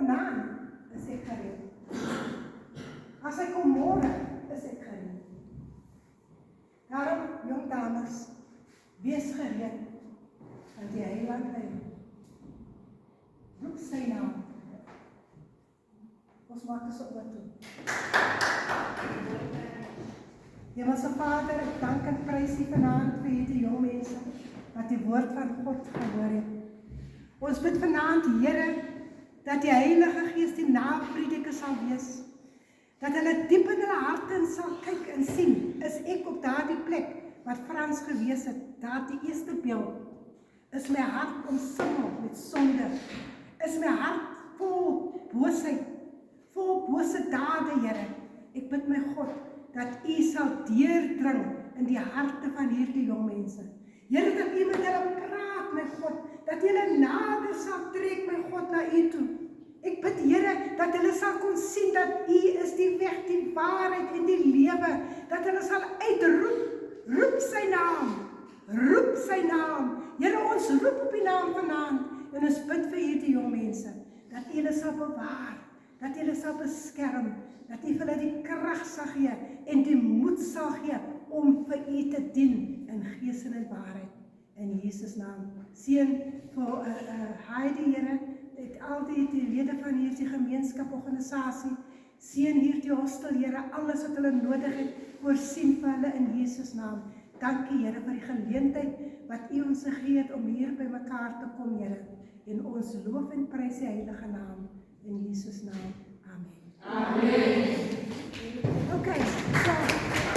vanaand is ek gereed. As hy kom môre, is ek gereed. Daarom, jong dames, wees gereed, want die Heiland roep sy naam. Ons maak ons op wat toe. Hemelse Vader, ek dank en prys U vanaand vir hierdie jong mense, wat die woord van God gehoor het. Ons bid vanaand, Here, dat die Heilige Gees die naprediker sal wees, dat hulle diep in hulle harte sal kyk en sien, is ek op daardie plek, wat Frans gewees het, daar die eerste beeld, is my hart omsingel met sonde, is my hart vol boosheid, vol bose dade, Here. Ek bid my God, dat U sal deurdring in die harte van hierdie jong mense. Here, dat U met hulle praat, my God, dat hulle nader sal trek, my God, na U toe. Ek bid, Here, dat hulle sal kon sien, dat U is die weg, die waarheid en die lewe, dat hulle sal uitroep, roep sy naam, roep sy naam. Here, ons roep op die naam vanaand, en ons bid vir hierdie jong mense, dat U hulle sal bewaar, dat U hulle sal beskerm, dat U vir hulle die krag sal gee, en die moed sal gee, om vir U te dien, in gees en in waarheid, in Jesus naam. Seën vir Heidi, Here, al die lede van hierdie gemeenskap-organisasie, seën hierdie hostel, Here, alles wat hulle nodig het, voorsien vir hulle in Jesus naam. Dankie, Here, vir die geleentheid, wat U ons gegee het, om hier by mekaar te kom, Here, en ons loof en prys die heilige naam, in Jesus naam. Amen. Amen. Okay, so